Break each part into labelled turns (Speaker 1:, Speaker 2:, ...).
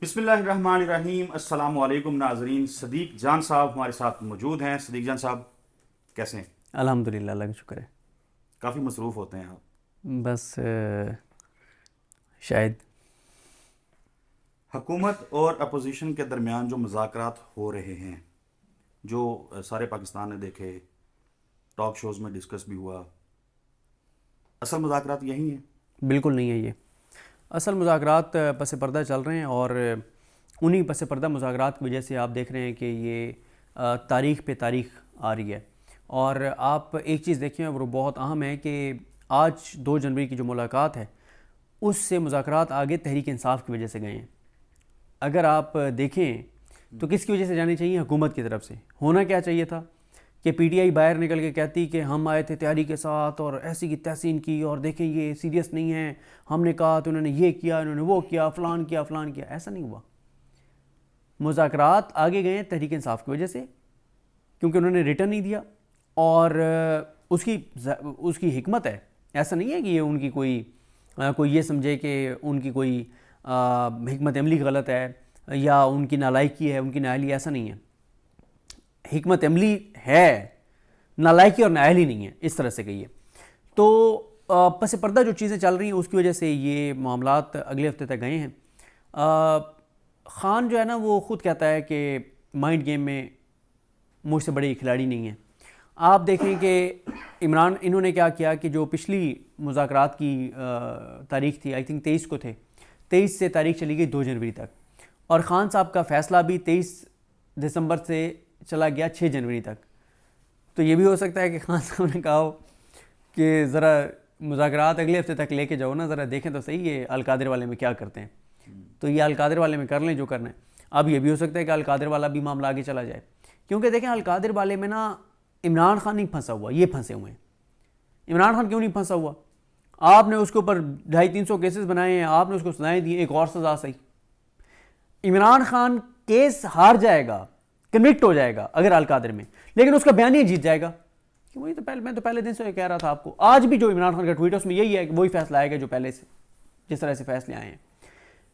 Speaker 1: बिस्मिल्लाहिर्रहमानिर्रहीम। अस्सलाम वालेकुम नाजरीन। सदीक जान साहब हमारे साथ मौजूद हैं। सदीक जान साहब कैसे हैं?
Speaker 2: अल्हम्दुलिल्लाह, अल्लाह का शुक्र है।
Speaker 1: काफ़ी मसरूफ़ होते हैं आप।
Speaker 2: बस शायद।
Speaker 1: हुकूमत और अपोजिशन के दरमियान जो मुज़ाकरात हो रहे हैं, जो सारे पाकिस्तान ने देखे, टॉक शोज़ में डिस्कस भी हुआ, असल मुज़ाकरात यही हैं।
Speaker 2: बिल्कुल नहीं है ये। असल मुज़ाकरात पस पर्दा चल रहे हैं और उन्हीं पस पर्दा मुज़ाकरात की वजह से आप देख रहे हैं कि ये तारीख़ पे तारीख़ आ रही है। और आप एक चीज़ देखें, और वो बहुत अहम है कि आज 2 जनवरी की जो मुलाकात है उससे मुज़ाकरात आगे तहरीक इंसाफ की वजह से गए हैं। अगर आप देखें तो किसकी वजह से जानी चाहिए? हुकूमत की तरफ से। होना क्या चाहिए था कि पीटीआई बाहर निकल के कहती कि हम आए थे तैयारी के साथ और ऐसी की तहसीन की, और देखें ये सीरियस नहीं है, हमने कहा तो उन्होंने ये किया, उन्होंने वो किया, फ़लान किया फ़लान किया। ऐसा नहीं हुआ। मुज़ाकरात आगे गए तहरीक इंसाफ की वजह से, क्योंकि उन्होंने रिटर्न नहीं दिया। और उसकी हिकमत है। ऐसा नहीं है कि ये उनकी कोई ये समझे कि उनकी कोई हिकमत अमली गलत है या उनकी नालायकी है, उनकी नाअहली। ऐसा नहीं है। हिकमत अमली है, नालायकी और नाअहली नहीं है, इस तरह से कहिए। तो पस पर्दा जो चीज़ें चल रही हैं उसकी वजह से ये मामलात अगले हफ्ते तक गए हैं। ख़ान जो है ना, वो ख़ुद कहता है कि माइंड गेम में मुझसे बड़े खिलाड़ी नहीं हैं। आप देखें कि इन्होंने क्या किया कि जो पिछली मुज़ाकरात की तारीख़ थी, आई थिंक 23 को थे, 23 से तारीख़ चली गई 2 जनवरी तक। और ख़ान साहब का फ़ैसला भी 23 दिसंबर से चला गया 6 जनवरी तक। तो ये भी हो सकता है कि ख़ान साहब ने कहा हो कि ज़रा मुज़ाकरात अगले हफ्ते तक लेके जाओ ना, ज़रा देखें तो सही ये अलकादिर वाले में क्या करते हैं। तो ये अलकादिर वाले में कर लें जो करना है। अब ये भी हो सकता है कि अलकादिर वाला भी मामला आगे चला जाए, क्योंकि देखें अलकादिर वाले में ना इमरान खान नहीं फंसा हुआ, ये फंसे हुए हैं। इमरान खान क्यों नहीं फंसा हुआ? आपने उसके ऊपर 250-300 केसेस बनाए हैं, आपने उसको सजाएं दी, एक और सज़ा सही। इमरान खान केस हार जाएगा, कन्विक्ट हो जाएगा अगर अलकादिर में, लेकिन उसका बयान जीत जाएगा। कि वही तो मैं तो पहले दिन से कह रहा था आपको। आज भी जो इमरान खान का ट्वीट है उसमें यही है कि वही फैसला आएगा जो पहले से जिस तरह से फैसले आए हैं।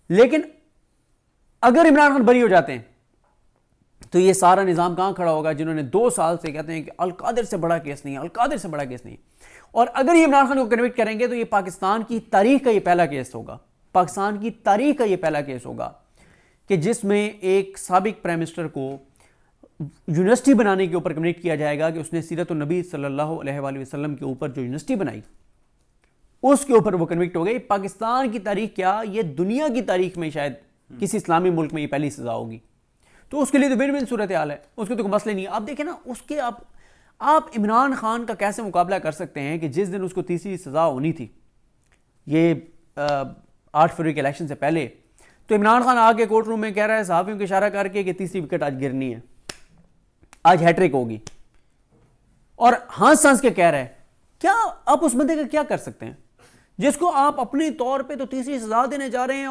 Speaker 2: लेकिन अगर इमरान खान बरी हो जाते हैं तो ये सारा निज़ाम कहाँ खड़ा होगा, जिन्होंने 2 साल से कहते हैं कि अलकादिर से बड़ा केस नहीं है, अलकादिर से बड़ा केस नहीं है। और अगर ये इमरान खान को कन्विक्ट करेंगे तो ये पाकिस्तान की तारीख का ये पहला केस होगा। पाकिस्तान की तारीख का ये पहला केस होगा कि जिसमें एक साबिक प्राइम मिनिस्टर को यूनिवर्सिटी बनाने के ऊपर कन्विक्ट किया जाएगा कि उसने सीरत नबी सल्लल्लाहु अलैहि वसल्लम के ऊपर जो यूनिवर्सिटी बनाई उसके ऊपर वो कन्विक्ट हो गई। पाकिस्तान की तारीख क्या, ये दुनिया की तारीख में शायद किसी इस्लामी मुल्क में ये पहली सजा होगी। तो उसके लिए तो विन विन सूरत हाल है, उसके तो कोई मसले नहीं है। आप देखें ना, उसके आप इमरान खान का कैसे मुकाबला कर सकते हैं कि जिस दिन उसको तीसरी सज़ा होनी थी, ये 8 फरवरी के इलेक्शन से पहले, तो इमरान खान आके कोर्ट रूम में कह रहा है सहाफ़ियों को इशारा करके कि तीसरी विकेट आज गिरनी है, आज हैट्रिक होगी, और हंस हंस के कह रहा है। क्या आप उस बंदे का क्या कर सकते हैं जिसको आप अपने तौर पे तो तीसरी सज़ा देने जा रहे हैं?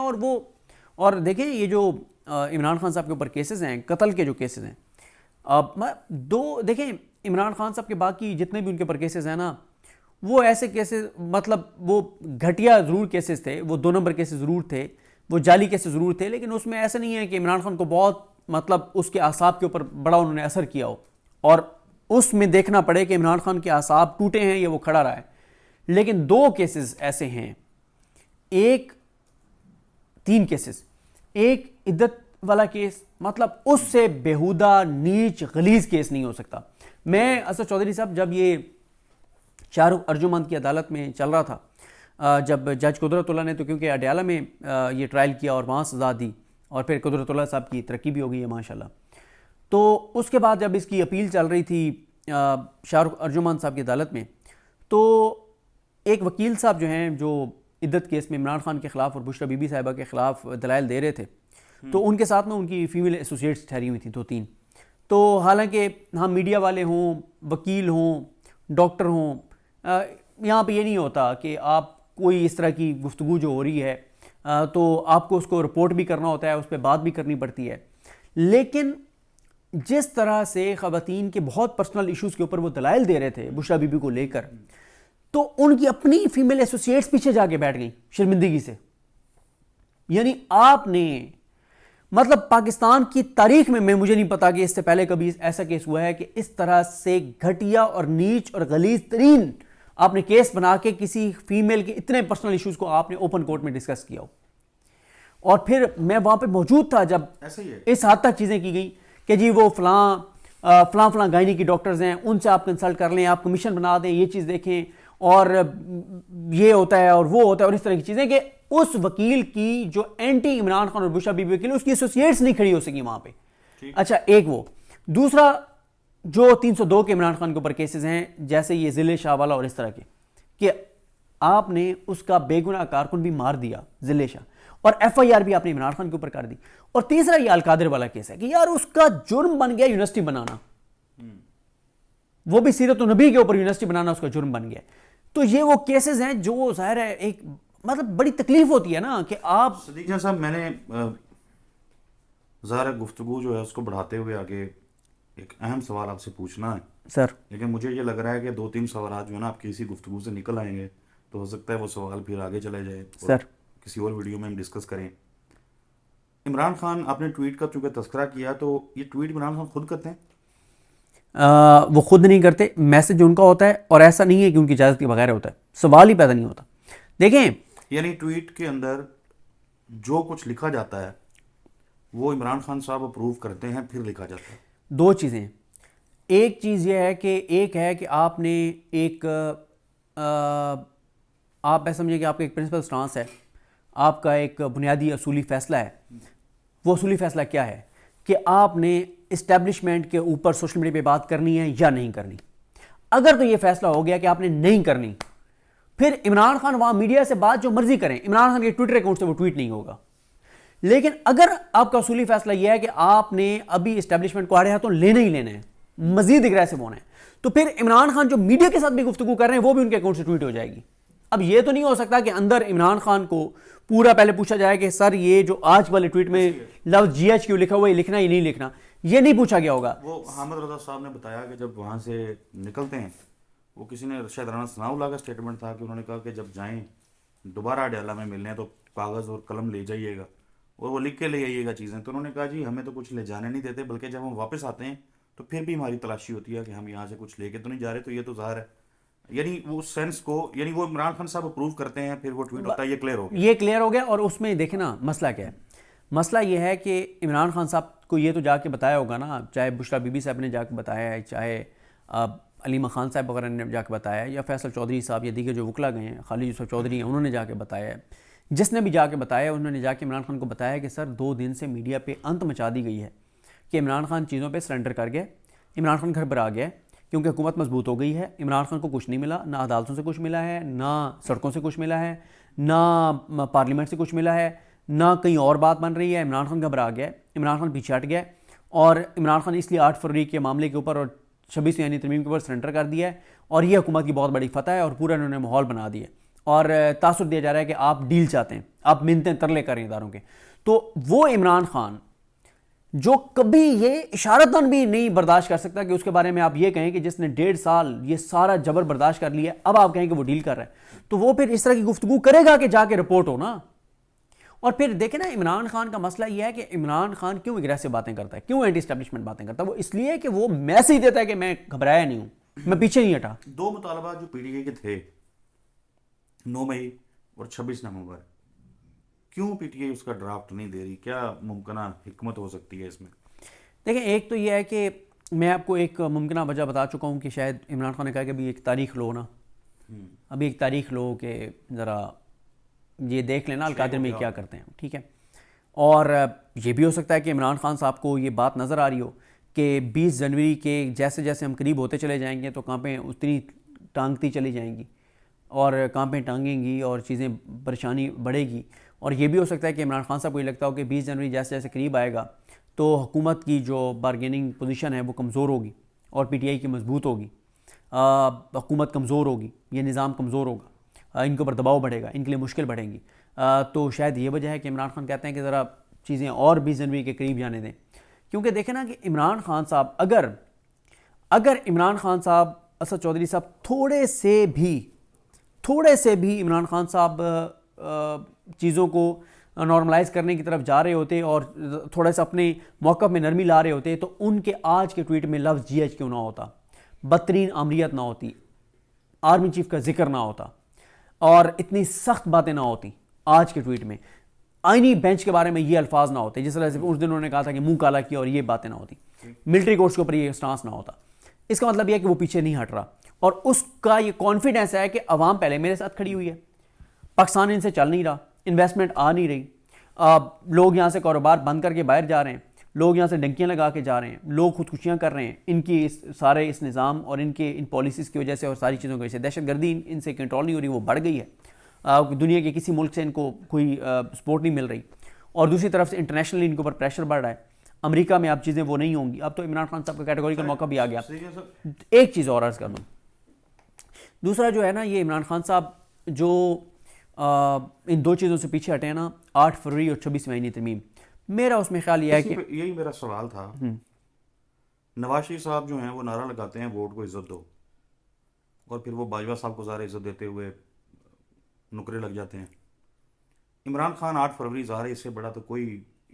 Speaker 2: और देखें ये जो इमरान खान साहब के ऊपर केसेस हैं, कत्ल के जो केसेस हैं, देखें इमरान खान साहब के बाकी जितने भी उनके ऊपर केसेस हैं ना, वो ऐसे केसेस, मतलब वो घटिया ज़रूर केसेस थे, वो 2 नंबर केसेस ज़रूर थे, वो जाली केसेस ज़रूर थे, लेकिन उसमें ऐसा नहीं है कि इमरान खान को बहुत मतलब उसके आसाब के ऊपर बड़ा उन्होंने असर किया हो और उसमें देखना पड़े कि इमरान खान के आसाब टूटे हैं या वो खड़ा रहा है। लेकिन 2 केसेस ऐसे हैं, 3 केसेस, एक इद्दत वाला केस, मतलब उससे बेहुदा नीच गलीज केस नहीं हो सकता। मैं असद चौधरी साहब, जब ये शाहरुख अर्जुमंद की अदालत में चल रहा था, जब जज कुदरतुल्लाह ने तो क्योंकि अडयाला में ये ट्रायल किया और वहाँ सज़ा दी, और फिर कुदरतुल्लाह साहब की तरक्की भी हो गई है माशाल्लाह। तो उसके बाद जब इसकी अपील चल रही थी शाहरुख अर्जुमंद साहब की अदालत में, तो एक वकील साहब जो हैं, जो इद्दत केस में इमरान खान के ख़िलाफ़ और बुशरा बीबी साहिबा के ख़िलाफ़ दलाइल दे रहे थे, तो उनके साथ में उनकी फ़ीमेल एसोसिएट्स ठहरी हुई थी 2-3। तो हालांकि हम मीडिया वाले हों, वकील हों, डॉक्टर हों, यहाँ पे ये नहीं होता कि आप कोई इस तरह की गुफ्तगू जो हो रही है तो आपको उसको रिपोर्ट भी करना होता है, उस पर बात भी करनी पड़ती है। लेकिन जिस तरह से ख़वातीन के बहुत पर्सनल इश्यूज़ के ऊपर वो दलाइल दे रहे थे बुशरा बीबी को लेकर, तो उनकी अपनी फीमेल एसोसिएट्स पीछे जाके बैठ गई शर्मिंदगी से। यानी आपने मतलब पाकिस्तान की तारीख में मुझे नहीं पता कि इससे पहले कभी ऐसा केस हुआ है कि इस तरह से घटिया और नीच और गलीज तरीन आपने केस बना के किसी फीमेल के इतने पर्सनल इश्यूज को आपने ओपन कोर्ट में डिस्कस किया हो। और फिर मैं वहां पे मौजूद था जब
Speaker 1: ऐसा ही है।
Speaker 2: इस हद तक चीजें की गई कि जी वो फलां गायनी की डॉक्टर्स हैं, उनसे आप कंसल्ट कर लें, आप कमीशन बना दें, ये चीज़ देखें, और ये होता है और वो होता है, और इस तरह की चीज़ें कि उस वकील की जो एंटी इमरान खान और बुशरा बीबी वकील उसकी एसोसिएट्स नहीं खड़ी हो सकी वहां पे। अच्छा, एक वो। दूसरा, जो 302 के इमरान खान के ऊपर केसेस हैं, जैसे ये जिले शाह वाला और इस तरह के, कि आपने उसका बेगुनाह कारकुन भी मार दिया जिले शाह, और एफआईआर भी आपने इमरान खान के ऊपर कर दी। और तीसरा ये अलकादिर वाला केस है कि यार उसका जुर्म बन गया यूनिवर्सिटी बनाना, वो भी सीरत नबी के ऊपर यूनिवर्सिटी बनाना उसका जुर्म बन गया। तो ये वो केसेस हैं जो जाहिर है एक मतलब बड़ी तकलीफ होती है ना कि आप
Speaker 1: सदीक साहब, मैंने ज़ाहिर गुफ्तगू जो है उसको बढ़ाते हुए आगे एक अहम सवाल आपसे पूछना है
Speaker 2: सर।
Speaker 1: लेकिन मुझे ये लग रहा है कि 2-3 सवाल जो है ना आपकी इसी गुफ्तगू से निकल आएंगे, तो हो सकता है वो सवाल फिर आगे चले जाए
Speaker 2: सर,
Speaker 1: किसी और वीडियो में हम डिस्कस करें। इमरान खान, आपने ट्वीट का चूंकि तस्करा किया, तो ये ट्वीट इमरान खान खुद करते हैं?
Speaker 2: वो खुद नहीं करते, मैसेज उनका होता है, और ऐसा नहीं है कि उनकी इजाज़त के बगैर होता है, सवाल ही पैदा नहीं होता। देखें,
Speaker 1: यानी ट्वीट के अंदर जो कुछ लिखा जाता है वो इमरान खान साहब अप्रूव करते हैं, फिर लिखा जाता है।
Speaker 2: दो चीज़ें। एक चीज़ यह है कि एक है कि आपने एक आप ऐसा समझिए कि आपका एक प्रिंसिपल स्टांस है, आपका एक बुनियादी असूली फ़ैसला है। वो असूली फ़ैसला क्या है कि आपने इस्टेब्लिशमेंट के ऊपर सोशल मीडिया पे बात करनी है या नहीं करनी। अगर तो ये फैसला हो गया कि आपने नहीं करनी, फिर इमरान खान वहां मीडिया से बात जो मर्जी करें, इमरान खान के ट्विटर अकाउंट से वो ट्वीट नहीं होगा। लेकिन अगर आपका असूली फैसला यह है कि आपने अभी इस्टेब्लिशमेंट को आड़े हाथों लेना ही लेना है, मजीद एग्रेसिव होना है, तो फिर इमरान खान जो मीडिया के साथ भी गुफ्तगू कर रहे हैं वो भी उनके अकाउंट से ट्वीट हो जाएगी। अब ये तो नहीं हो सकता कि अंदर इमरान खान को पूरा पहले पूछा जाए कि सर ये जो आज वाले ट्वीट में लव GH क्यों लिखा हुआ है, लिखना या नहीं लिखना, ये नहीं पूछा गया होगा।
Speaker 1: वो हामिद रजा साहब ने बताया कि जब वहाँ से निकलते हैं, वो किसी ने शायद राना सनाउल्लाह का स्टेटमेंट था कि उन्होंने कहा कि जब जाएं दोबारा अडयाला में मिलने तो कागज़ और कलम ले जाइएगा और वो लिख के ले आइएगा चीज़ें। तो उन्होंने कहा जी हमें तो कुछ ले जाने नहीं देते, बल्कि जब हम वापस आते हैं तो फिर भी हमारी तलाशी होती है कि हम यहाँ से कुछ लेके तो नहीं जा रहे। तो ये तो ज़ाहिर है, यानी वो सेंस को, यानी वो इमरान खान साहब अप्रूव करते हैं, फिर वो ट्वीट होता है। ये क्लियर हो गया,
Speaker 2: ये क्लियर हो गया। और उसमें देखे ना मसला क्या है, मसला ये है कि इमरान खान साहब को ये तो जाके बताया होगा ना, चाहे बुशरा बीबी साहब ने जाके बताया है, चाहे अलीमा खान साहब वगैरह ने जाके बताया है, या फैसल चौधरी साहब या दीगर जो वकला गए हैं, खालिद यूसुफ चौधरी हैं, उन्होंने जाके बताया है। जिसने भी जाके बताया उन्होंने जाके इमरान खान को बताया कि सर 2 दिन से मीडिया पे अंत मचा दी गई है कि इमरान खान चीज़ों पे सरेंडर कर गया, इमरान खान घर पर आ गया क्योंकि हुकूमत मजबूत हो गई है। इमरान खान को कुछ नहीं मिला, ना अदालतों से कुछ मिला है, ना सड़कों से कुछ मिला है, ना पार्लियामेंट से कुछ मिला है, ना कहीं और बात बन रही है। इमरान खान घबरा गया, इमरान खान पीछे हट गया, और इमरान खान इसलिए 8 फरवरी के मामले के ऊपर और 26वीं यानी तरमीम के ऊपर सरेंडर कर दिया है, और ये हुकूमत की बहुत बड़ी फतह है, और पूरा इन्होंने माहौल बना दिया और तासुर दिया जा रहा है कि आप डील चाहते हैं, आप मिन्नतें तरले करें इदारों के। तो वो इमरान खान जो कभी ये इशारतन भी नहीं बर्दाश्त कर सकता कि उसके बारे में आप ये कहें कि जिसने 1.5 साल ये सारा जबर बर्दाश्त कर लिया, अब आप कहें कि वो डील कर रहा है, तो वो फिर इस तरह की गुफ्तगू करेगा कि जाके रिपोर्ट हो ना। और फिर देखें ना, इमरान खान का मसला यह है कि इमरान खान क्यों एग्रेसिव बातें करता है, क्यों एंटी एस्टेब्लिशमेंट बातें करता है। वो इसलिए कि वो मैसेज देता है कि मैं घबराया नहीं हूं, मैं पीछे नहीं हटा।
Speaker 1: 2 मुतालबा जो PTI के थे 9 मई और 26 नवंबर, क्यों PTI उसका ड्राफ्ट नहीं दे रही? क्या मुमकिन हिकमत हो सकती है इसमें?
Speaker 2: देखें, एक तो यह है कि मैं आपको एक मुमकिन वजह बता चुका हूँ कि शायद इमरान खान ने कहा कि अभी एक तारीख लो ना, अभी एक तारीख लो कि ज़रा ये देख लेना अलकादिर में क्या करते हैं, ठीक है। और ये भी हो सकता है कि इमरान खान साहब को ये बात नज़र आ रही हो कि 20 जनवरी के जैसे जैसे हम करीब होते चले जाएंगे तो कांपें उतनी टांगती चली जाएंगी और कांपें टांगेंगी और चीज़ें परेशानी बढ़ेगी। और ये भी हो सकता है कि इमरान खान साहब को ये लगता हो कि 20 जनवरी जैसे जैसे करीब आएगा तो हुकूमत की जो बारगेनिंग पोजीशन है वो कमज़ोर होगी और PTI की मजबूत होगी, हुकूमत कमज़ोर होगी, ये निज़ाम कमज़ोर होगा, इनके ऊपर दबाव बढ़ेगा, इनके लिए मुश्किल बढ़ेंगी। तो शायद ये वजह है कि इमरान खान कहते हैं कि ज़रा चीज़ें और 20 जनवरी के करीब जाने दें। क्योंकि देखें ना कि इमरान खान साहब अगर इमरान खान साहब, असद चौधरी साहब थोड़े से भी इमरान खान साहब चीज़ों को नॉर्मलाइज करने की तरफ जा रहे होते और थोड़ा सा अपने मौक़िफ़ में नरमी ला रहे होते तो उनके आज के ट्वीट में लफ्ज़ GH क्यों ना होता, बदतरीन आमरीत ना होती, आर्मी चीफ का जिक्र ना होता और इतनी सख्त बातें ना होती आज के ट्वीट में, आईनी बेंच के बारे में ये अल्फाज ना होते, जिस तरह से उस दिन उन्होंने कहा था कि मुंह काला किया और ये बातें ना होती, मिलिट्री कोर्ट्स के ऊपर ये स्टांस ना होता। इसका मतलब यह है कि वो पीछे नहीं हट रहा और उसका ये कॉन्फिडेंस है कि अवाम पहले मेरे साथ खड़ी हुई है, पाकिस्तान इनसे चल नहीं रहा, इन्वेस्टमेंट आ नहीं रही, लोग यहाँ से कारोबार बंद करके बाहर जा रहे हैं, लोग यहाँ से डंकियाँ लगा के जा रहे हैं, लोग खुदकुशियाँ कर रहे हैं, इनकी सारे इस निज़ाम और इनके इन पॉलिसीज़ की वजह से और सारी चीज़ों की वजह से दहशतगर्दी इनसे कंट्रोल नहीं हो रही, वो बढ़ गई है। दुनिया के किसी मुल्क से इनको कोई सपोर्ट नहीं मिल रही और दूसरी तरफ से इंटरनेशनली इनके ऊपर प्रेशर बढ़ रहा है। अमेरिका में अब चीज़ें वो नहीं होंगी, अब तो इमरान खान साहब का कैटेगोरिकल मौका भी आ गया। एक चीज़ और अर्ज़ कर दूँ, दूसरा जो है ना, ये इमरान खान साहब जो इन दो चीज़ों से पीछे हटे हैं ना, 8 फरवरी और 26 मई तरमीम, मेरा उसमें ख्याल यह है कि
Speaker 1: यही मेरा सवाल था। नवाज शरीफ साहब जो हैं वो नारा लगाते हैं वोट को इज्जत दो, और फिर वो बाजवा साहब को ज़्यादा इज्जत देते हुए नुकरे लग जाते हैं। इमरान खान 8 फरवरी ज़ाहिर है इससे बड़ा तो कोई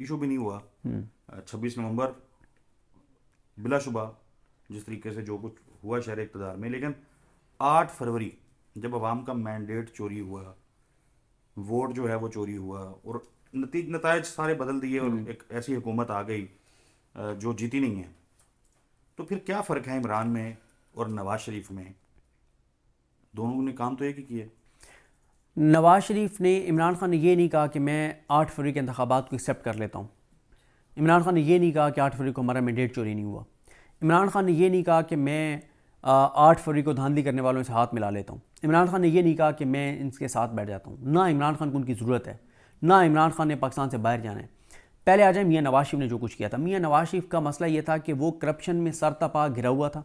Speaker 1: इशू भी नहीं हुआ। 26 नवंबर बिलाशुबा जिस तरीके से जो कुछ हुआ शहर इक़्तिदार में, लेकिन 8 फरवरी जब अवाम का मैंडेट चोरी हुआ, वोट जो है वो चोरी हुआ और नतायज सारे बदल दिए और एक ऐसी हुकूमत आ गई जो जीती नहीं है, तो फिर क्या फ़र्क है इमरान में और नवाज शरीफ में? दोनों ने काम तो एक ही किए।
Speaker 2: नवाज शरीफ ने, इमरान खान ने ये नहीं कहा कि मैं 8 फरवरी के इंतखाबात को एक्सेप्ट कर लेता हूँ। इमरान खान ने ये नहीं कहा कि 8 फरवरी को हमारा मैंडेट चोरी नहीं हुआ। इमरान खान ने ये नहीं कहा कि मैं 8 फरवरी को धांधली करने वालों से हाथ मिला लेता हूँ। इमरान खान ने ये नहीं कहा कि मैं इनके साथ बैठ जाता हूँ। ना इमरान खान को उनकी ज़रूरत है, ना इमरान खान ने पाकिस्तान से बाहर जाना है। पहले आ जाए मियाँ नवाज शरीफ ने जो कुछ किया था। मियाँ नवाज शरीफ का मसला ये था कि वो करप्शन में सरतपा घिरा हुआ था,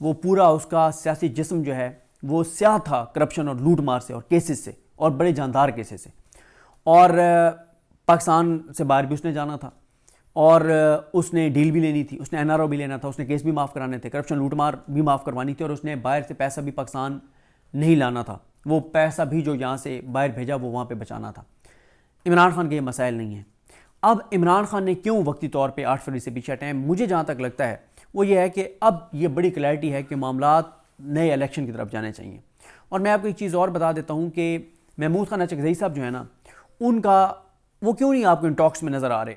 Speaker 2: वो पूरा उसका सियासी जिस्म जो है वो स्याह था करप्शन और लूट मार से और केसेस से और बड़े जानदार केसेस से, और पाकिस्तान से बाहर भी उसने जाना था और उसने डील भी लेनी थी, उसने NRO भी लेना था, उसने केस भी माफ़ कराने थे, करप्शन लूट मार भी माफ़ करवानी थी और उसने बाहर से पैसा भी पाकिस्तान नहीं लाना था, वो पैसा भी जो यहाँ से बाहर भेजा वो वहाँ पे बचाना था। इमरान खान के ये मसाइल नहीं हैं। अब इमरान खान ने क्यों वक्ती तौर पे 8 फरवरी से पीछे हटे हैं, मुझे जहाँ तक लगता है वो ये है कि अब ये बड़ी क्लैरिटी है कि मामलात नए इलेक्शन की तरफ जाने चाहिए। और मैं आपको एक चीज़ और बता देता हूँ कि महमूद खान अचकज़ई साहब जो है ना, उनका वो क्यों नहीं आपको इन टॉक्स में नज़र आ रहे,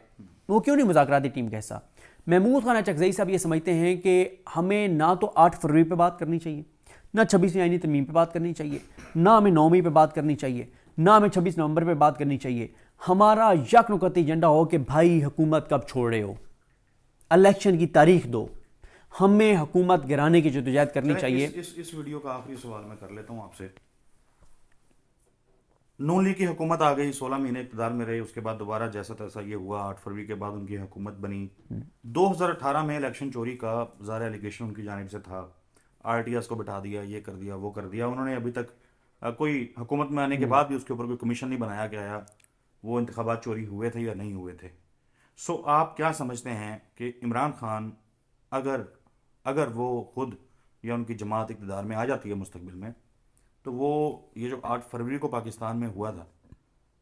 Speaker 2: वो क्यों नहीं मुज़ाकराती टीम का हिस्सा। महमूद खान अचकज़ई साहब ये समझते हैं कि हमें ना तो 8 फरवरी पे बात करनी चाहिए, ना 26 आईनी तरमीम पे बात करनी चाहिए, ना हमें 9 मई पे बात करनी चाहिए, ना हमें 26 नवंबर पे बात करनी चाहिए। हमारा यकनुकती एजेंडा हो कि भाई हुकूमत कब छोड़ रहे हो, इलेक्शन की तारीख दो, हमें हुकूमत गिराने की जदोजहद करनी चाहिए।
Speaker 1: इस वीडियो का आखिरी सवाल मैं कर लेता हूँ आपसे। नून लीग की हुकूमत आ गई, 16 महीने इक़्तिदार में रहे, उसके बाद दोबारा जैसा तैसा ये हुआ, 8 फरवरी के बाद उनकी हुकूमत बनी। 2018 में इलेक्शन चोरी का ज़ाहिर एलिगेशन उनकी जानिब से था, RTS को बिठा दिया, ये कर दिया, वो कर दिया। उन्होंने अभी तक कोई हुकूमत में आने के बाद भी उसके ऊपर कोई कमीशन नहीं बनाया कि आया वो इंतखाबात चोरी हुए थे या नहीं हुए थे। सो आप क्या समझते हैं कि इमरान खान अगर वो खुद या उनकी जमात इक़्तिदार में आ जाती है मुस्तकबिल में, तो वो ये जो 8 फरवरी को पाकिस्तान में हुआ था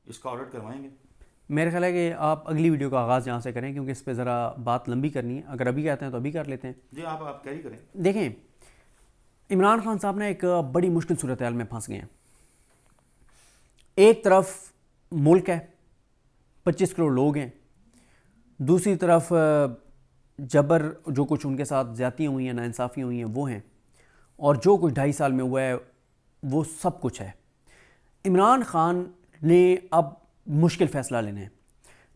Speaker 1: इसका ऑडिट करवाएंगे?
Speaker 2: मेरा ख्याल है कि आप अगली वीडियो का आगाज़ यहाँ से करें, क्योंकि इस पर ज़रा बात लंबी करनी है। अगर अभी कहते हैं तो अभी कर लेते हैं।
Speaker 1: जी आप क्या ही करें।
Speaker 2: देखें, इमरान खान साहब ने एक बड़ी मुश्किल सूरत हाल में फंस गए हैं। एक तरफ मुल्क है, 25 करोड़ लोग हैं, दूसरी तरफ जबर जो कुछ उनके साथ ज़्यादतियाँ हुई हैं, नाइंसाफ़ियाँ हुई हैं वो हैं, और जो कुछ 2.5 साल में हुआ है वो सब कुछ है। इमरान खान ने अब मुश्किल फ़ैसला लेना है।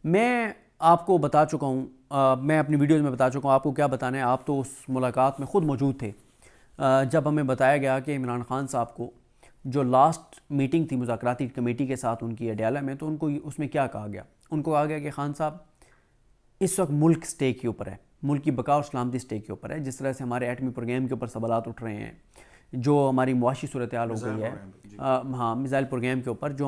Speaker 2: मैं आपको बता चुका हूँ, मैं अपनी वीडियोज़ में बता चुका हूँ, आपको क्या बताना है, आप तो उस मुलाकात में ख़ुद मौजूद थे जब हमें बताया गया कि इमरान खान साहब को जो लास्ट मीटिंग थी मुज़ाकराती कमेटी के साथ उनकी अडयाला में, तो उनको उसमें क्या कहा गया, उनको कहा गया कि खान साहब इस वक्त मुल्क स्टेक के ऊपर है, मुल्क की बका और सलामती स्टेक के ऊपर है। जिस तरह से हमारे एटमी प्रोग्राम के ऊपर सवालात उठ रहे हैं, जो हमारी मुआशी सूरत हाल हो गई है, हाँ मिसाइल प्रोग्राम के ऊपर, जो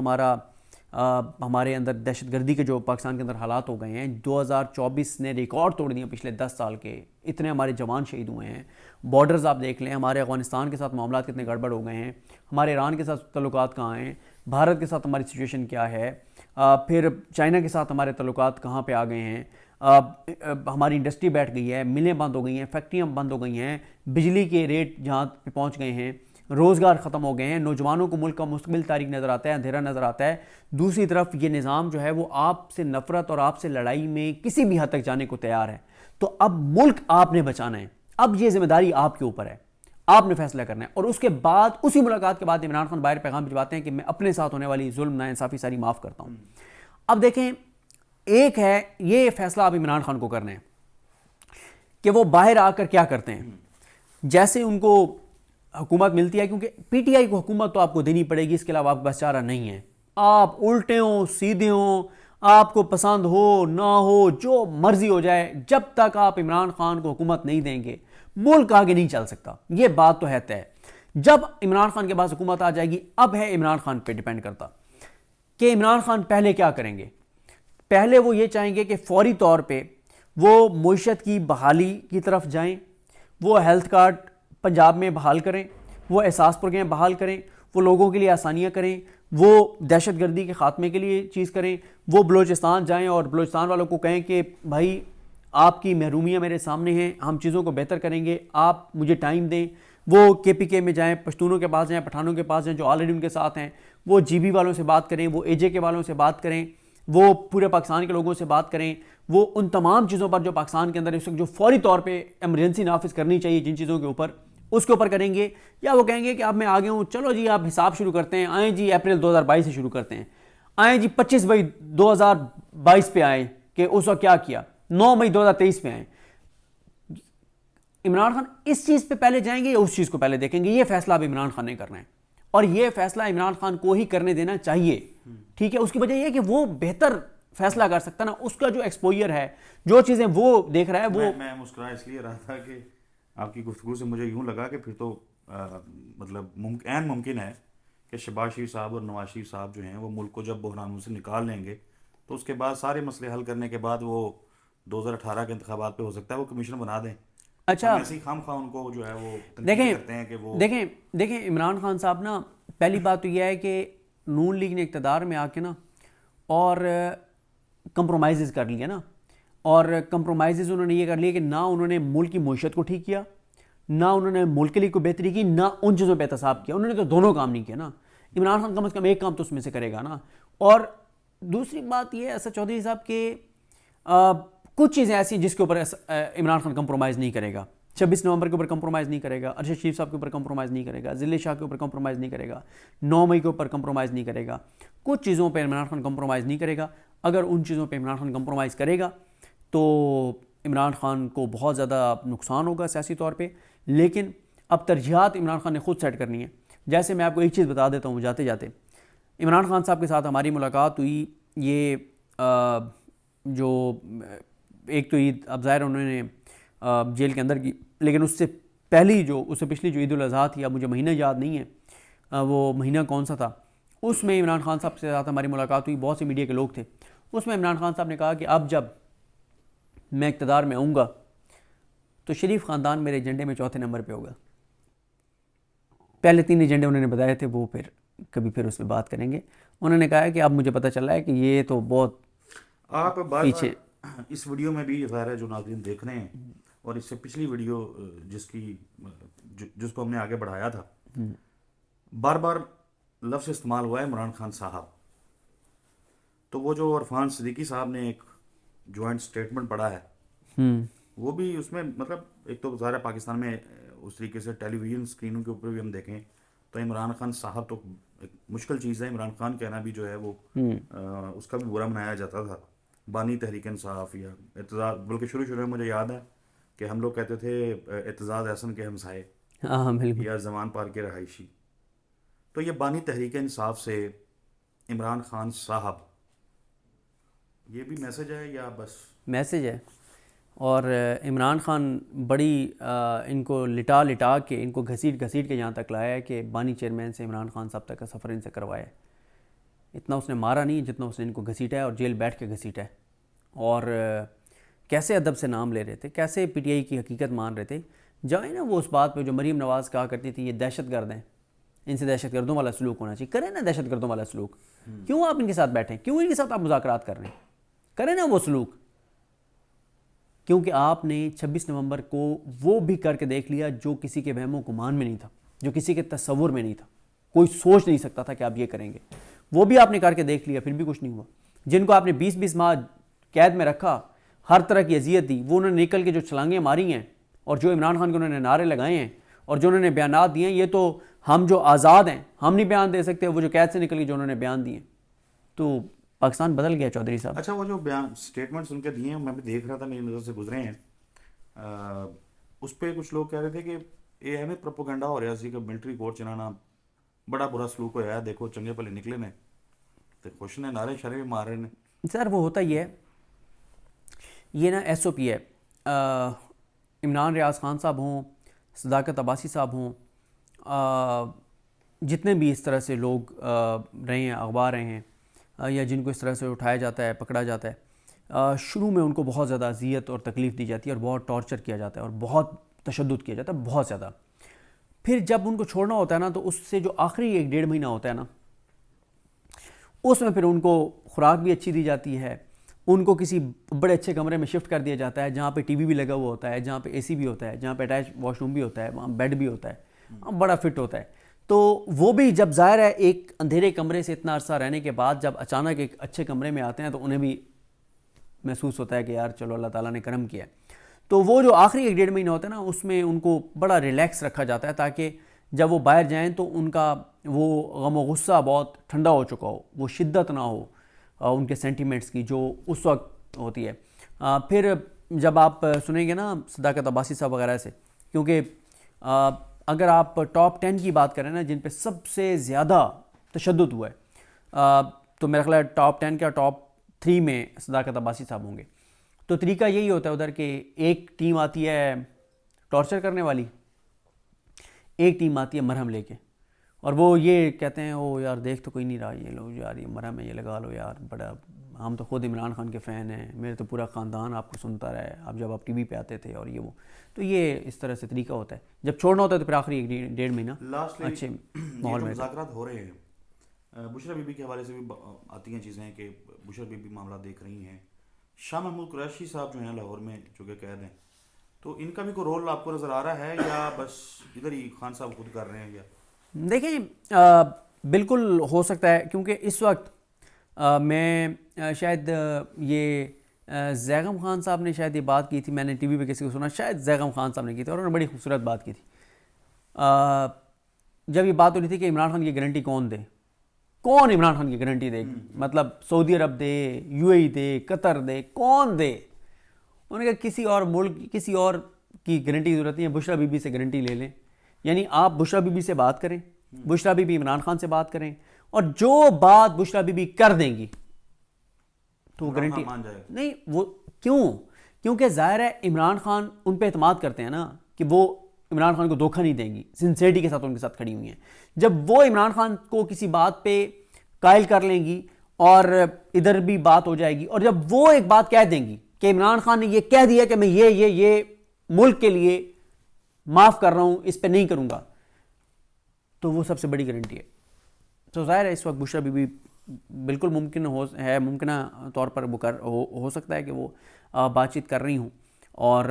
Speaker 2: हमारे अंदर दहशतगर्दी के जो पाकिस्तान के अंदर हालात हो गए हैं, 2024 ने रिकॉर्ड तोड़ दिए पिछले 10 साल के, इतने हमारे जवान शहीद हुए हैं। बॉर्डर्स आप देख लें, हमारे अफगानिस्तान के साथ मामला कितने गड़बड़ हो गए हैं, हमारे ईरान के साथ तल्लुकात कहाँ हैं, भारत के साथ हमारी सिचुएशन क्या है, फिर चाइना के साथ हमारे तल्लुकात कहाँ पे आ गए हैं, हमारी इंडस्ट्री बैठ गई है, मिलें बंद हो गई हैं, फैक्ट्रियाँ बंद हो गई हैं, बिजली के रेट जहाँ पे पहुँच गए हैं, रोज़गार ख़त्म हो गए हैं, नौजवानों को मुल्क का मुस्तकबिल तारीख नज़र आता है, अंधेरा नज़र आता है। दूसरी तरफ ये निज़ाम जो है वो आपसे नफ़रत और आपसे लड़ाई में किसी भी हद तक जाने को तैयार है। तो अब मुल्क आपने बचाना है, अब ये जिम्मेदारी आपके ऊपर है, आपने फैसला करना है। और उसके बाद, उसी मुलाकात के बाद इमरान खान बाहर पैगाम भिजवाते हैं कि मैं अपने साथ होने वाली जुल्म नाइंसाफ़ी सारी माफ़ करता हूँ। अब देखें, एक है ये फैसला आप इमरान खान को करना है कि वो बाहर आकर क्या करते हैं। जैसे उनको हुकूमत मिलती है, क्योंकि पीटीआई को हुकूमत तो आपको देनी पड़ेगी, इसके अलावा आपके पास चारा नहीं है। आप उल्टे हों सीधे हों, आपको पसंद हो ना हो, जो मर्जी हो जाए, जब तक आप इमरान खान को हुकूमत नहीं देंगे मुल्क आगे नहीं चल सकता। ये बात तो है तय। जब इमरान खान के पास हुकूमत आ जाएगी, अब है इमरान खान पे डिपेंड करता कि इमरान खान पहले क्या करेंगे। पहले वो ये चाहेंगे कि फौरी तौर पे वो मईशत की बहाली की तरफ जाएं, वो हेल्थ कार्ड पंजाब में बहाल करें, वो एहसास प्रोग्राम बहाल करें, वो लोगों के लिए आसानियाँ करें, वो दहशतगर्दी के ख़ात्मे के लिए चीज़ करें, वो बलूचिस्तान जाएं और बलूचिस्तान वालों को कहें कि भाई आपकी महरूमियाँ मेरे सामने हैं, हम चीज़ों को बेहतर करेंगे, आप मुझे टाइम दें। वो केपीके में जाएं, पश्तूनों के पास जाएं, पठानों के पास जाएं जो ऑलरेडी उनके साथ हैं, वो जीबी वालों से बात करें, वो एजे के वालों से बात करें, वो पूरे पाकिस्तान के लोगों से बात करें, वो उन तमाम चीज़ों पर जो पाकिस्तान के अंदर इस वक्त जो फौरी तौर पे इमरजेंसी नाफिज करनी चाहिए जिन चीज़ों के ऊपर, उसके ऊपर करेंगे। या वो कहेंगे कि अब मैं आ गया हूँ, चलो जी आप हिसाब शुरू करते हैं, आएँ जी अप्रैल 2022 से शुरू करते हैं, आएँ जी 25 मई 2022 पे आएँ कि उस वक्त क्या किया, 9 मई 2023 पे आएँ। इमरान खान इस चीज़ पे पहले जाएंगे या उस चीज़ को पहले देखेंगे, ये फैसला अब इमरान खान ने करना है और ये फैसला इमरान खान को ही करने देना चाहिए। ठीक है, उसकी वजह यह है कि वो बेहतर फैसला कर सकता ना, उसका जो एक्सपोजर है, जो चीज़ें वो देख रहा है वो।
Speaker 1: मैं मुस्कुरा इसलिए रहा था कि आपकी गुफ्तगू से मुझे यूं लगा कि फिर तो मतलब मुमकिन है कि शहबाज शरीफ साहब और नवाज शरीफ साहब जो हैं वो मुल्क को जब बहरानों से निकाल लेंगे तो उसके बाद सारे मसले हल करने के बाद वो 2018 के इंतखाबात पे हो सकता है वो कमीशन बना दें।
Speaker 2: अच्छा,
Speaker 1: हम ऐसे ही खाम खा उनको जो है वो तनकीद
Speaker 2: देखें
Speaker 1: करते हैं कि वो
Speaker 2: देखें इमरान खान साहब ना, पहली बात तो यह है कि नून लीग ने इक़्तिदार में आके ना और कंप्रोमाइज़ कर लिया ना, और कंप्रोमाइज़ उन्होंने ये कर लिए कि ना उन्होंने मुल्क की मईशत को ठीक किया, ना उन्होंने मुल्क के लिए कोई बेहतरी की, ना उन चीज़ों पे एहतसाब किया। उन्होंने तो दोनों काम नहीं किया ना। इमरान खान कम से कम एक काम तो उसमें से करेगा ना। और दूसरी बात यह असद चौधरी साहब के कुछ चीज़ें ऐसी जिसके ऊपर इमरान खान कंप्रोमाइज़ नहीं करेगा। 26 नवंबर के ऊपर कंप्रोमाइज़ नहीं करेगा, अरशद शरीफ साहब के ऊपर कंप्रोमाइज़ नहीं करेगा, ज़िले शाह के ऊपर कंप्रोमाइज़ नहीं करेगा, 9 मई के ऊपर कंप्रोमाइज़ नहीं करेगा। कुछ चीज़ों पर इमरान खान कंप्रोमाइज़ नहीं करेगा। अगर उन चीज़ों पर इमरान खान कंप्रोमाइज़ करेगा तो इमरान खान को बहुत ज़्यादा नुकसान होगा सियासी तौर पर। लेकिन अब तरजीहात इमरान खान ने खुद सेट करनी है। जैसे मैं आपको एक चीज़ बता देता हूँ जाते जाते, इमरान खान साहब के साथ हमारी मुलाकात हुई, ये जो एक तो ईद अब ज़ाहिर उन्होंने जेल के अंदर की, लेकिन उससे पहली जो उससे पिछली जो ईद उल अज़हा थी, अब मुझे महीना याद नहीं है वो महीना कौन सा था, उसमें इमरान खान साहब के साथ हमारी मुलाकात हुई। बहुत से मीडिया के लोग थे। उसमें इमरान खान साहब ने कहा कि अब जब मैं इक़्तिदार में आऊँगा तो शरीफ ख़ानदान मेरे एजेंडे में चौथे नंबर पे होगा। पहले 3 एजेंडे उन्होंने बताए थे, वो फिर कभी फिर उस पर बात करेंगे। उन्होंने कहा है कि अब मुझे पता चला है कि ये तो बहुत
Speaker 1: आप
Speaker 2: पीछे।
Speaker 1: इस वीडियो में भी ज़ाहिर है जो नाज़रीन देख रहे हैं और इससे पिछली वीडियो जिसको हमने आगे बढ़ाया था, बार बार लफ्ज़ इस्तेमाल हुआ है इमरान खान साहब। तो वो जो इरफान सिद्दीकी साहब ने एक जॉइंट स्टेटमेंट पढ़ा है वो भी उसमें मतलब एक तो ज़ाहिर पाकिस्तान में उस तरीके से टेलीविज़न स्क्रीनों के ऊपर भी हम देखें तो इमरान खान साहब तो एक मुश्किल चीज़ है। इमरान खान कहना भी जो है वो उसका भी बुरा मनाया जाता था, बानी तहरीक इंसाफ या एतजाज़, बल्कि शुरू में मुझे याद है कि हम लोग कहते थे एतजाज़ एहसन के हमसाए या जमान पार के रहायशी। तो ये बानी तहरीक इंसाफ से इमरान खान साहब, ये भी मैसेज है या बस
Speaker 2: मैसेज है? और इमरान खान बड़ी इनको लिटा लिटा के, इनको घसीट घसीट के यहाँ तक लाया है कि बानी चेयरमैन से इमरान खान साहब तक का सफ़र इनसे करवाया है। इतना उसने मारा नहीं जितना उसने इनको घसीटा है और जेल बैठ के घसीटा है। और कैसे अदब से नाम ले रहे थे, कैसे पीटीआई की हकीकत मान रहे थे। जाए ना वो उस बात पे जो मरीम नवाज़ कहा करती थी ये दहशतगर्द हैं, इनसे दहशतगर्दों वाला सलूक होना चाहिए, करें ना दहशतगर्दों वाला सलूक। क्यों आप इनके साथ बैठे, क्यों इनके साथ आप मुज़ाकरात कर रहे हैं, करें ना वो सलूक। क्योंकि आपने 26 नवंबर को वो भी करके देख लिया जो किसी के वहमो गुमान में नहीं था, जो किसी के तसव्वुर में नहीं था, कोई सोच नहीं सकता था कि आप ये करेंगे। वो भी आपने करके देख लिया, फिर भी कुछ नहीं हुआ। जिनको आपने 20-20 माह कैद में रखा, हर तरह की अजियत दी, वो उन्होंने निकल के जो छलांगें मारी हैं और जो इमरान खान के उन्होंने नारे लगाए हैं और जो उन्होंने बयानात दिए हैं, ये तो हम जो आज़ाद हैं हम नहीं बयान दे सकते, वो जो कैद से निकल के जो उन्होंने बयान दिए। तो पाकिस्तान बदल गया चौधरी साहब।
Speaker 1: अच्छा, वो जो बयान स्टेटमेंट्स उनके दिए हैं, मैं भी देख रहा था, मेरी नज़र से गुजरे हैं, उस पर कुछ लोग कह रहे थे कि ये हमें प्रोपोगंडा हो रहा सी कि मिलिट्री कोर्ट चलाना बड़ा बुरा सलूक होया, देखो चंगे भले निकले ने तो खुश ने, नारे शरे भी मार रहे ने।
Speaker 2: सर वो होता ही है, ये ना SOP है। इमरान रियाज खान साहब हों, सदाकत अब्बासी साहब हों, जितने भी इस तरह से लोग रहे हैं, अखबार रहे हैं, या जिनको इस तरह से उठाया जाता है, पकड़ा जाता है, शुरू में उनको बहुत ज़्यादा अजियत और तकलीफ़ दी जाती है और बहुत टॉर्चर किया जाता है और बहुत तशद्दुद किया जाता है, बहुत ज़्यादा। फिर जब उनको छोड़ना होता है ना, तो उससे जो आखिरी 1-1.5 महीना होता है ना, उसमें फिर उनको खुराक भी अच्छी दी जाती है, उनको किसी बड़े अच्छे कमरे में शिफ्ट कर दिया जाता है जहाँ पे TV भी लगा हुआ होता है, जहाँ पे AC भी होता है, जहाँ पे अटैच वॉशरूम भी होता है, वहाँ बेड भी होता है, बड़ा फिट होता है। तो वो भी जब ज़ाहिर है एक अंधेरे कमरे से इतना अरसा रहने के बाद जब अचानक एक अच्छे कमरे में आते हैं तो उन्हें भी महसूस होता है कि यार चलो अल्लाह ताला ने करम किया है। तो वो जो आखिरी 1-1.5 महीना होता है ना, उसमें उनको बड़ा रिलैक्स रखा जाता है ताकि जब वो बाहर जाएं तो उनका वो गम व गुस्सा बहुत ठंडा हो चुका हो, वो शिद्दत ना हो उनके सेंटिमेंट्स की जो उस वक्त होती है। फिर जब आप सुनेंगे ना सदाकत अब्बासी साहब वगैरह से, क्योंकि अगर आप टॉप 10 की बात करें ना जिन पे सबसे ज़्यादा तशद्दुद हुआ है, तो मेरा ख्याल है टॉप 10 का टॉप 3 में सदाकत अब्बासी साहब होंगे। तो तरीका यही होता है उधर के, एक टीम आती है टॉर्चर करने वाली, एक टीम आती है मरहम लेके, और वो ये कहते हैं ओ यार देख तो कोई नहीं रहा, ये लो यार ये मरहम है, ये लगा लो यार, बड़ा हम तो खुद इमरान खान के फ़ैन हैं, मेरे तो पूरा ख़ानदान आपको सुनता रहा है, आप जब आप TV पे आते थे और ये वो। तो ये इस तरह से तरीका होता है। जब छोड़ना होता है तो फिर आखिरी 1-1.5 महीना अच्छे माहौल में।
Speaker 1: मुज़ाकरात हो रहे हैं, बुशरा बीबी के हवाले से भी आती हैं चीज़ें कि बुशरा बीबी मामला देख रही हैं, शाह महमूद कुरैशी साहब जो हैं लाहौर में जो कि कैद हैं, तो इनका भी कोई रोल आपको नज़र आ रहा है या बस इधर ही खान साहब खुद कर रहे हैं? या
Speaker 2: देखिए बिल्कुल हो सकता है, क्योंकि इस वक्त मैं शायद ये जैगम खान साहब ने शायद ये बात की थी, मैंने TV पे किसी को सुना, शायद जैगम खान साहब ने की थी और उन्होंने बड़ी खूबसूरत बात की थी। जब ये बात हो रही थी कि इमरान खान की गारंटी कौन दे, कौन इमरान खान की गारंटी दे, मतलब सऊदी अरब दे, UAE दे, कतर दे, कौन दे? उन्होंने कहा किसी और मुल्क, किसी और की गारंटी की ज़रूरत नहीं है, बुशरा बीबी से गारंटी ले लें। यानी आप बुशरा बीबी से बात करें, बुशरा बीबी इमरान खान से बात करें, और जो बात बुशरा बीबी कर देंगी तो वो गारंटी
Speaker 1: मान जाएगा।
Speaker 2: नहीं, वो क्यों? क्योंकि ज़ाहिर है इमरान खान उन पे एतमाद करते हैं ना कि वो इमरान खान को धोखा नहीं देंगी, सिंसेरिटी के साथ उनके साथ खड़ी हुई हैं। जब वो इमरान खान को किसी बात पे कायल कर लेंगी और इधर भी बात हो जाएगी, और जब वो एक बात कह देंगी कि इमरान खान ने ये कह दिया कि मैं ये मुल्क के लिए माफ़ कर रहा हूँ, इस पर नहीं करूँगा, तो वो सबसे बड़ी गारंटी है। तो ज़ाहिर है इस वक्त बुशरा बीबी बिल्कुल मुमकिन मुमकिन तौर पर वो हो सकता है कि वो बातचीत कर रही हूँ, और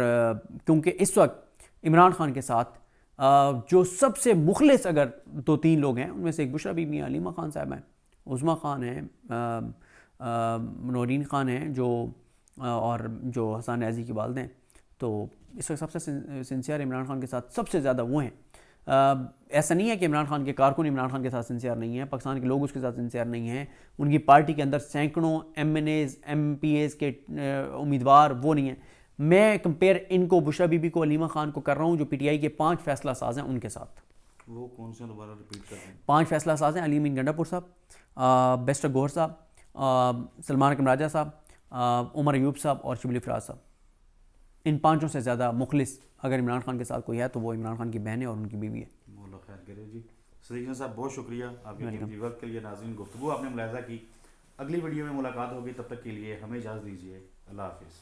Speaker 2: क्योंकि इस वक्त इमरान खान के साथ जो सबसे मुखलिस अगर 2-3 लोग हैं, उनमें से एक बुशरा बीबी हैं, अलीमा खान साहब हैं, उज़मा खान हैं, नौरीन खान हैं, जो और जो हसन न्याज़ी की वालिद हैं। तो इस वक्त सबसे सिंसियर इमरान खान के साथ सबसे ज़्यादा वो हैं। ऐसा नहीं है कि इमरान खान के कारकुन इमरान खान के साथ सिंसियर नहीं है, पाकिस्तान के लोग उसके साथ सिंसियर नहीं हैं, उनकी पार्टी के अंदर सैकड़ों MNAs MPAs के उम्मीदवार वो नहीं हैं। मैं कंपेयर इनको, बुशरा बीबी को, अलीमा खान को कर रहा हूँ जो PTI के 5 फैसला साज हैं उनके साथ।
Speaker 1: वो कौन से दोबारा रिपीट कर रहे हैं?
Speaker 2: 5 फैसला साज हैं, अली मीन गंडापुर साहब, बेस्टर गौहर साहब, सलमान अकरम राजा साहब, उमर अयूब साहब और शिबली फराज साहब। इन 5 से ज़्यादा मुखलिस अगर इमरान खान के साथ कोई है तो वो इमरान खान की बहन है और उनकी बीवी है।
Speaker 1: मौला खैर करे जी। सदीक साहब बहुत शुक्रिया आपके कीमती वक्त के लिए। नाज़रीन, गुफ्तगू आपने मुलाहिज़ा की, अगली वीडियो में मुलाकात होगी, तब तक के लिए हमें इजाज़त दीजिए। अल्लाह हाफिज़।